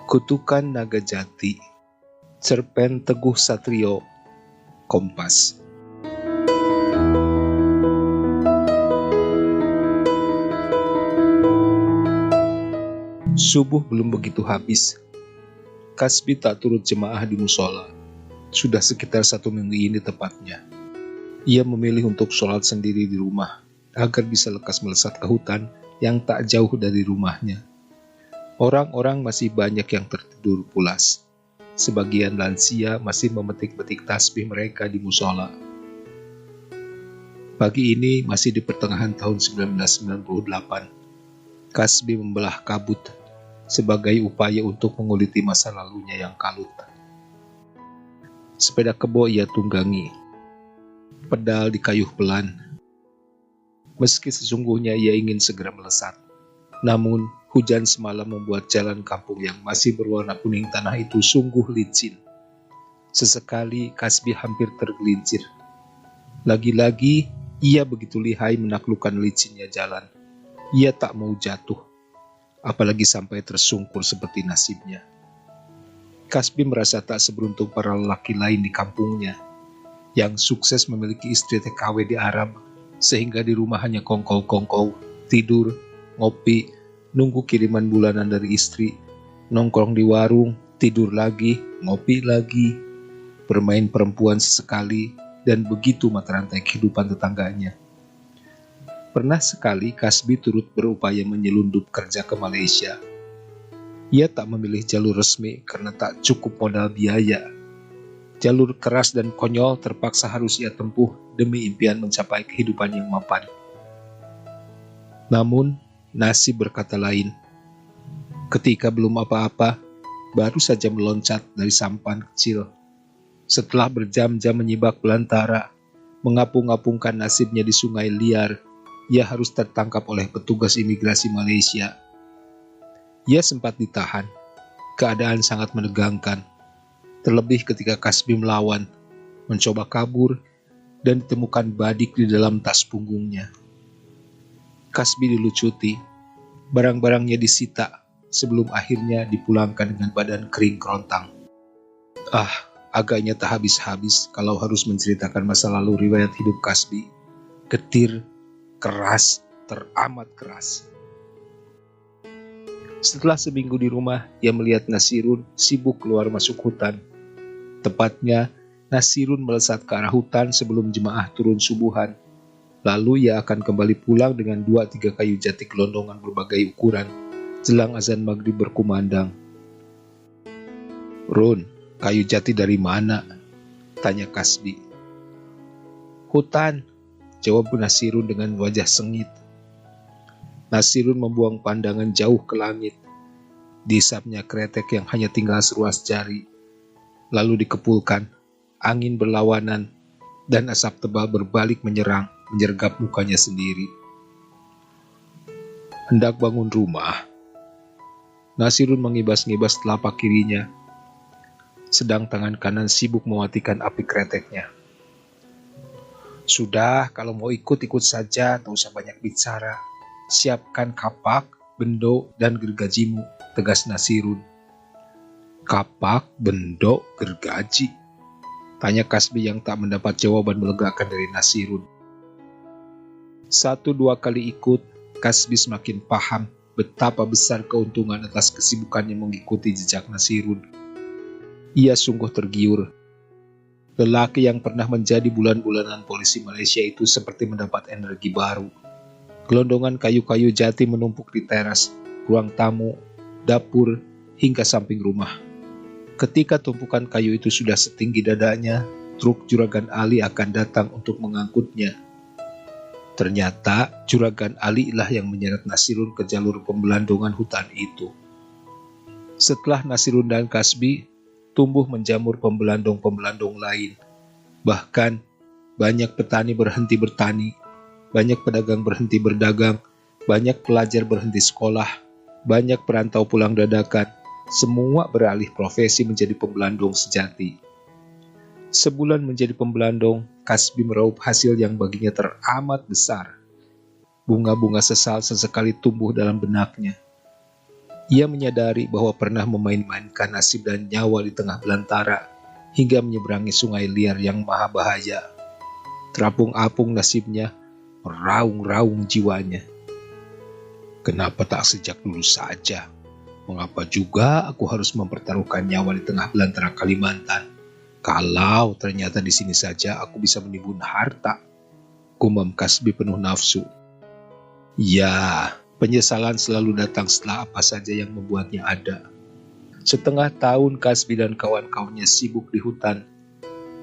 Kutukan Naga Jati, Cerpen Teguh Satrio, Kompas. Subuh belum begitu habis. Kasbi tak turut jemaah di musola. Sudah sekitar 1 minggu ini tepatnya. Ia memilih untuk sholat sendiri di rumah, agar bisa lekas melesat ke hutan yang tak jauh dari rumahnya. Orang-orang masih banyak yang tertidur pulas. Sebagian lansia masih memetik-petik tasbih mereka di musola. Pagi ini masih di pertengahan tahun 1998. Kasbi membelah kabut sebagai upaya untuk menguliti masa lalunya yang kalut. Sepeda kebo ia tunggangi, pedal dikayuh pelan. Meski sesungguhnya ia ingin segera melesat, namun hujan semalam membuat jalan kampung yang masih berwarna kuning tanah itu sungguh licin. Sesekali Kasbi hampir tergelincir. Lagi-lagi ia begitu lihai menaklukkan licinnya jalan. Ia tak mau jatuh, apalagi sampai tersungkur seperti nasibnya. Kasbi merasa tak seberuntung para lelaki lain di kampungnya, yang sukses memiliki istri TKW di Arab, sehingga di rumah hanya kongkow-kongkow, tidur, ngopi, nunggu kiriman bulanan dari istri, nongkrong di warung, tidur lagi, ngopi lagi, bermain perempuan sesekali, dan begitu mata rantai kehidupan tetangganya. Pernah sekali Kasbi turut berupaya menyelundup kerja ke Malaysia. Ia tak memilih jalur resmi karena tak cukup modal biaya. Jalur keras dan konyol terpaksa harus ia tempuh demi impian mencapai kehidupan yang mapan. Namun, nasib berkata lain. Ketika belum apa-apa, baru saja meloncat dari sampan kecil. Setelah berjam-jam menyibak belantara, mengapung-apungkan nasibnya di sungai liar, ia harus tertangkap oleh petugas imigrasi Malaysia. Ia sempat ditahan. Keadaan sangat menegangkan. Terlebih ketika Kasbi melawan, mencoba kabur, dan ditemukan badik di dalam tas punggungnya. Kasbi dilucuti, barang-barangnya disita sebelum akhirnya dipulangkan dengan badan kering kerontang. Agaknya tak habis-habis kalau harus menceritakan masa lalu riwayat hidup Kasbi. Getir, keras, teramat keras. Setelah seminggu di rumah, ia melihat Nasirun sibuk keluar masuk hutan. Tepatnya, Nasirun melesat ke arah hutan sebelum jemaah turun subuhan. Lalu ia akan kembali pulang dengan 2-3 kayu jati gelondongan berbagai ukuran, jelang azan maghrib berkumandang. "Run, kayu jati dari mana?" tanya Kasbi. "Hutan," jawab Nasirun dengan wajah sengit. Nasirun membuang pandangan jauh ke langit. Diisapnya kretek yang hanya tinggal seruas jari. Lalu dikepulkan, angin berlawanan, dan asap tebal berbalik menyerang, menyergap mukanya sendiri. Hendak bangun rumah. Nasirun mengibas-ngibas telapak kirinya, sedang tangan kanan sibuk mematikan api kreteknya. "Sudah, kalau mau ikut-ikut saja, tak usah banyak bicara. Siapkan kapak, bendo, dan gergajimu," tegas Nasirun. "Kapak, bendo, gergaji?" tanya Kasbi yang tak mendapat jawaban melegakan dari Nasirun. 1-2 kali ikut, Kasbi semakin paham betapa besar keuntungan atas kesibukannya mengikuti jejak Nasirun. Ia sungguh tergiur. Lelaki yang pernah menjadi bulan-bulanan polisi Malaysia itu seperti mendapat energi baru. Gelondongan kayu-kayu jati menumpuk di teras, ruang tamu, dapur, hingga samping rumah. Ketika tumpukan kayu itu sudah setinggi dadanya, truk Juragan Ali akan datang untuk mengangkutnya. Ternyata Juragan Ali lah yang menyeret Nasirun ke jalur pembelandongan hutan itu. Setelah Nasirun dan Kasbi, tumbuh menjamur pembelandong-pembelandong lain. Bahkan, banyak petani berhenti bertani, banyak pedagang berhenti berdagang, banyak pelajar berhenti sekolah, banyak perantau pulang dadakan. Semua beralih profesi menjadi pembelandong sejati. Sebulan menjadi pembelandong, Kasbi meraup hasil yang baginya teramat besar. Bunga-bunga sesal sesekali tumbuh dalam benaknya. Ia menyadari bahwa pernah memain-mainkan nasib dan nyawa di tengah belantara hingga menyeberangi sungai liar yang maha bahaya. Terapung-apung nasibnya, meraung-raung jiwanya. Kenapa tak sejak dulu saja? Mengapa juga aku harus mempertaruhkan nyawa di tengah belantara Kalimantan? Kalau ternyata di sini saja aku bisa menimbun harta, gumam Kasbi penuh nafsu. Ya, penyesalan selalu datang setelah apa saja yang membuatnya ada. Setengah tahun Kasbi dan kawan-kawannya sibuk di hutan.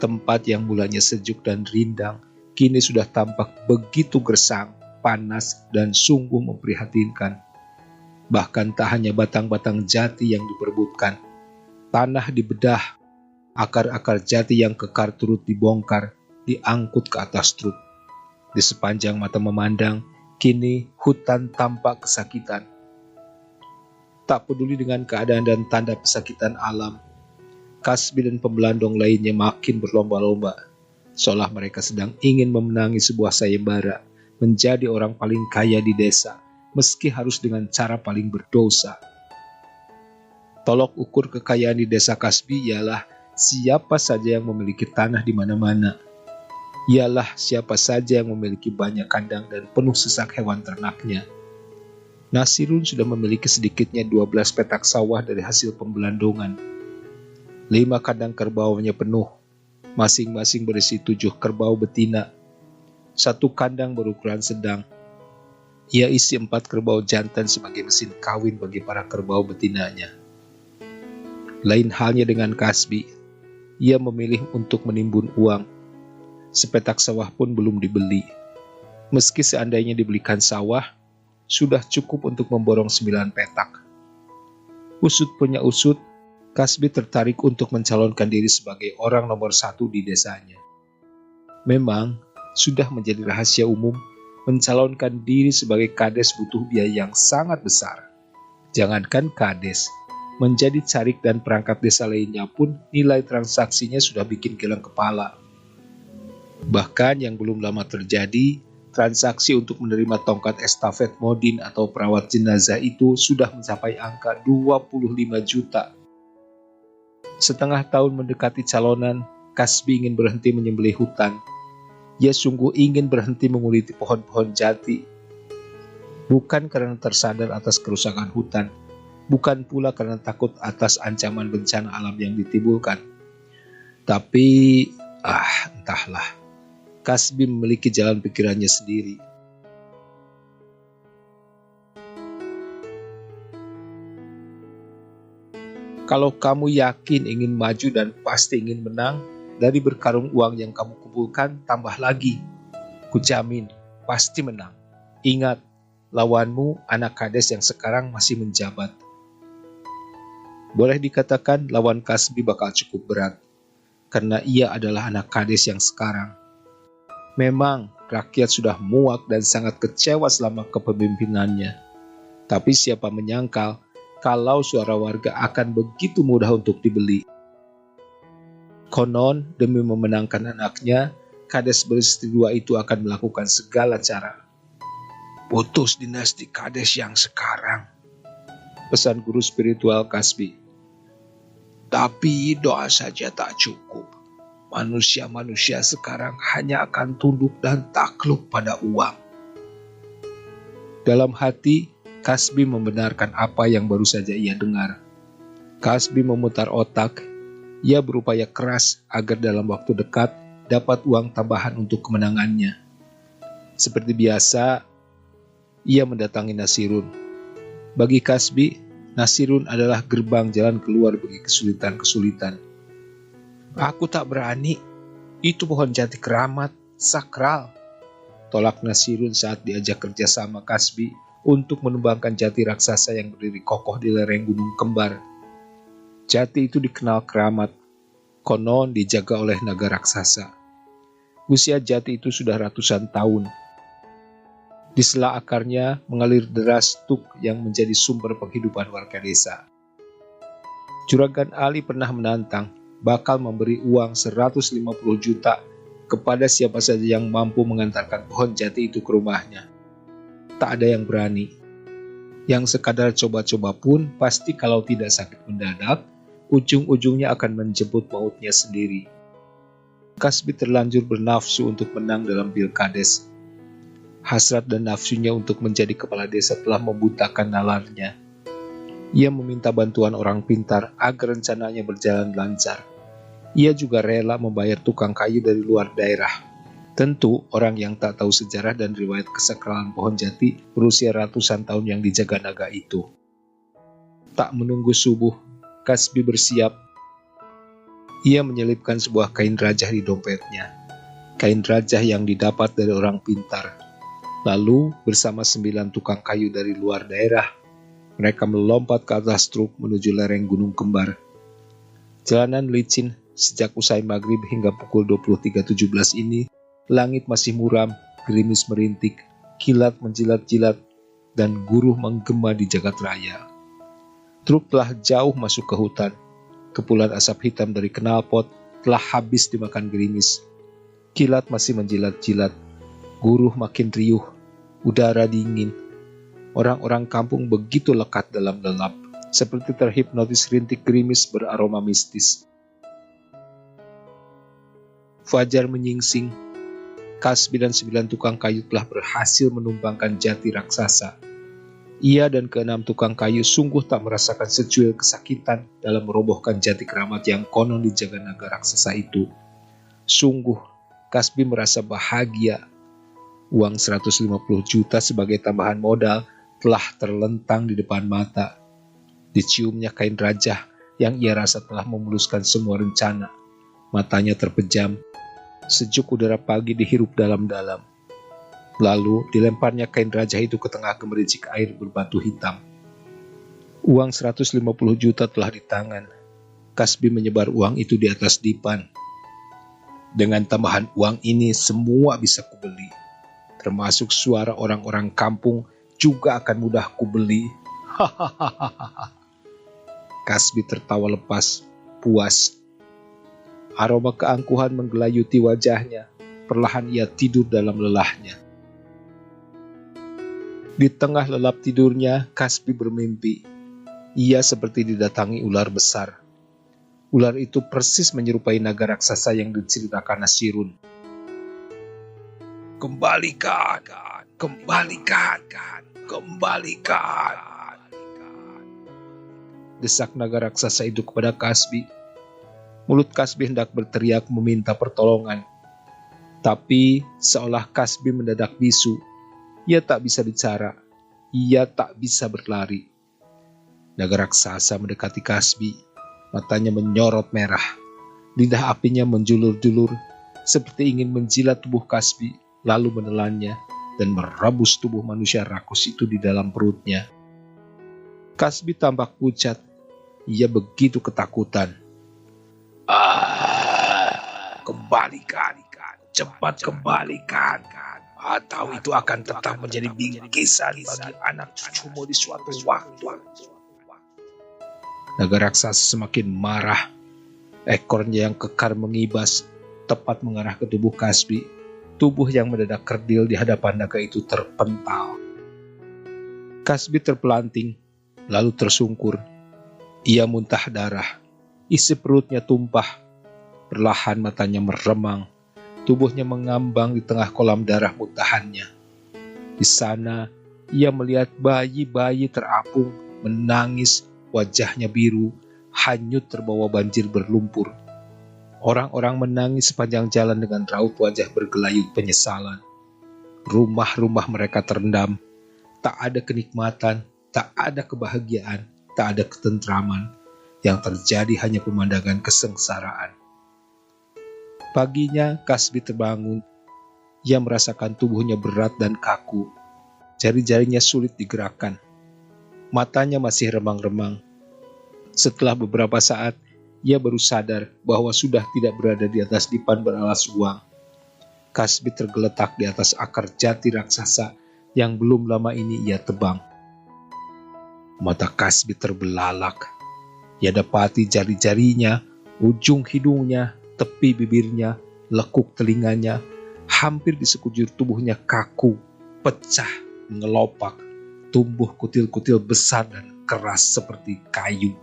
Tempat yang mulanya sejuk dan rindang, kini sudah tampak begitu gersang, panas, dan sungguh memprihatinkan. Bahkan tak hanya batang-batang jati yang diperebutkan, tanah dibedah, akar-akar jati yang kekar turut dibongkar, diangkut ke atas truk. Di sepanjang mata memandang, kini hutan tampak kesakitan. Tak peduli dengan keadaan dan tanda pesakitan alam, Kasbi dan pembelandong lainnya makin berlomba-lomba, seolah mereka sedang ingin memenangi sebuah sayembara, menjadi orang paling kaya di desa, meski harus dengan cara paling berdosa. Tolok ukur kekayaan di desa Kasbi ialah siapa saja yang memiliki tanah di mana-mana. Ialah siapa saja yang memiliki banyak kandang dan penuh sesak hewan ternaknya. Nasirun sudah memiliki sedikitnya 12 petak sawah dari hasil pembelandongan. 5 kandang kerbaunya penuh, masing-masing berisi 7 kerbau betina. 1 kandang berukuran sedang. Ia isi 4 kerbau jantan sebagai mesin kawin bagi para kerbau betinanya. Lain halnya dengan Kasbi, ia memilih untuk menimbun uang. Sepetak sawah pun belum dibeli. Meski seandainya dibelikan sawah, sudah cukup untuk memborong 9 petak. Usut punya usut, Kasbi tertarik untuk mencalonkan diri sebagai orang nomor 1 di desanya. Memang, sudah menjadi rahasia umum, mencalonkan diri sebagai kades butuh biaya yang sangat besar. Jangankan kades, menjadi carik dan perangkat desa lainnya pun nilai transaksinya sudah bikin geleng kepala. Bahkan yang belum lama terjadi, transaksi untuk menerima tongkat estafet modin atau perawat jenazah itu sudah mencapai angka 25 juta. Setengah tahun mendekati calonan, Kasbi ingin berhenti menyembelih hutan. Ia sungguh ingin berhenti menguliti pohon-pohon jati. Bukan karena tersadar atas kerusakan hutan, bukan pula karena takut atas ancaman bencana alam yang ditimbulkan. Tapi, entahlah. Kasbi memiliki jalan pikirannya sendiri. Kalau kamu yakin ingin maju dan pasti ingin menang, dari berkarung uang yang kamu kumpulkan, tambah lagi. Kujamin, pasti menang. Ingat, lawanmu anak kades yang sekarang masih menjabat. Boleh dikatakan lawan Kasbi bakal cukup berat, karena ia adalah anak kades yang sekarang. Memang rakyat sudah muak dan sangat kecewa selama kepemimpinannya. Tapi siapa menyangkal kalau suara warga akan begitu mudah untuk dibeli. Konon demi memenangkan anaknya, kades beristri 2 itu akan melakukan segala cara. Putus dinasti kades yang sekarang, pesan guru spiritual Kasbi. Tapi doa saja tak cukup. Manusia-manusia sekarang hanya akan tunduk dan takluk pada uang. Dalam hati, Kasbi membenarkan apa yang baru saja ia dengar. Kasbi memutar otak. Ia berupaya keras agar dalam waktu dekat dapat uang tambahan untuk kemenangannya. Seperti biasa, ia mendatangi Nasirun. Bagi Kasbi, Nasirun adalah gerbang jalan keluar bagi kesulitan-kesulitan. Aku tak berani, itu pohon jati keramat, sakral. Tolak Nasirun saat diajak kerjasama Kasbi untuk menumbangkan jati raksasa yang berdiri kokoh di lereng Gunung Kembar. Jati itu dikenal keramat, konon dijaga oleh naga raksasa. Usia jati itu sudah ratusan tahun. Di sela akarnya mengalir deras tuk yang menjadi sumber penghidupan warga desa. Juragan Ali pernah menantang bakal memberi uang 150 juta kepada siapa saja yang mampu mengantarkan pohon jati itu ke rumahnya. Tak ada yang berani. Yang sekadar coba-coba pun pasti kalau tidak sakit mendadak, ujung-ujungnya akan menjemput mautnya sendiri. Kasbi terlanjur bernafsu untuk menang dalam pilkades. Hasrat dan nafsunya untuk menjadi kepala desa telah membutakan nalarnya. Ia meminta bantuan orang pintar agar rencananya berjalan lancar. Ia juga rela membayar tukang kayu dari luar daerah. Tentu orang yang tak tahu sejarah dan riwayat kesakralan pohon jati berusia ratusan tahun yang dijaga naga itu. Tak menunggu subuh, Kasbi bersiap. Ia menyelipkan sebuah kain rajah di dompetnya. Kain rajah yang didapat dari orang pintar. Lalu bersama 9 tukang kayu dari luar daerah, mereka melompat ke atas truk menuju lereng Gunung Kembar. Jalanan licin sejak usai maghrib hingga pukul 23.17 ini, langit masih muram, gerimis merintik, kilat menjilat-jilat, dan guruh menggema di jagat raya. Truk telah jauh masuk ke hutan. Kepulan asap hitam dari knalpot telah habis dimakan gerimis. Kilat masih menjilat-jilat, guruh makin riuh, udara dingin. Orang-orang kampung begitu lekat dalam lelap, seperti terhipnotis rintik gerimis beraroma mistis. Fajar menyingsing. Kasbi dan 9 tukang kayu telah berhasil menumbangkan jati raksasa. Ia dan ke-6 tukang kayu sungguh tak merasakan secuil kesakitan dalam merobohkan jati keramat yang konon dijaga naga raksasa itu. Sungguh, Kasbi merasa bahagia. Uang 150 juta sebagai tambahan modal telah terlentang di depan mata. Diciumnya kain rajah yang ia rasa telah memuluskan semua rencana. Matanya terpejam. Sejuk udara pagi dihirup dalam-dalam. Lalu dilemparnya kain rajah itu ke tengah gemericik air berbatu hitam. Uang 150 juta telah di tangan. Kasbi menyebar uang itu di atas dipan. Dengan tambahan uang ini semua bisa kubeli. Termasuk suara orang-orang kampung juga akan mudah kubeli. Hahaha. Kasbi tertawa lepas, puas. Aroma keangkuhan menggelayuti wajahnya. Perlahan ia tidur dalam lelahnya. Di tengah lelap tidurnya, Kasbi bermimpi. Ia seperti didatangi ular besar. Ular itu persis menyerupai naga raksasa yang diceritakan Nasirun. Kembalikan, kembalikan, kembalikan. Desak naga raksasa itu kepada Kasbi. Mulut Kasbi hendak berteriak meminta pertolongan. Tapi seolah Kasbi mendadak bisu. Ia tak bisa bicara. Ia tak bisa berlari. Naga raksasa mendekati Kasbi. Matanya menyorot merah. Lidah apinya menjulur-julur. Seperti ingin menjilat tubuh Kasbi. Lalu menelannya. Dan merebus tubuh manusia rakus itu di dalam perutnya. Kasbi tampak pucat. Ia begitu ketakutan. Kembalikan. Cepat kembalikan. Atau itu akan tetap menjadi bingkisan bagi anak cucumu di suatu waktu. Naga raksasa semakin marah. Ekornya yang kekar mengibas, tepat mengarah ke tubuh Kasbi. Tubuh yang mendadak kerdil di hadapan naga itu terpental. Kasbi terpelanting, lalu tersungkur. Ia muntah darah. Isi perutnya tumpah. Perlahan matanya meremang. Tubuhnya mengambang di tengah kolam darah muntahannya. Di sana, ia melihat bayi-bayi terapung, menangis, wajahnya biru, hanyut terbawa banjir berlumpur. Orang-orang menangis sepanjang jalan dengan raut wajah bergelayut penyesalan. Rumah-rumah mereka terendam. Tak ada kenikmatan, tak ada kebahagiaan, tak ada ketentraman. Yang terjadi hanya pemandangan kesengsaraan. Paginya Kasbi terbangun. Ia merasakan tubuhnya berat dan kaku. Jari-jarinya sulit digerakkan. Matanya masih remang-remang. Setelah beberapa saat, ia baru sadar bahwa sudah tidak berada di atas dipan beralas uang. Kasbi tergeletak di atas akar jati raksasa yang belum lama ini ia tebang. Mata Kasbi terbelalak. Ia dapati jari-jarinya, ujung hidungnya, tepi bibirnya, lekuk telinganya, hampir di sekujur tubuhnya kaku, pecah, mengelopak. tumbuh kutil-kutil besar dan keras seperti kayu.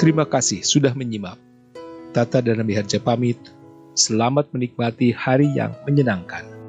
Terima kasih sudah menyimak. Tata dan Nabi Harja pamit. Selamat menikmati hari yang menyenangkan.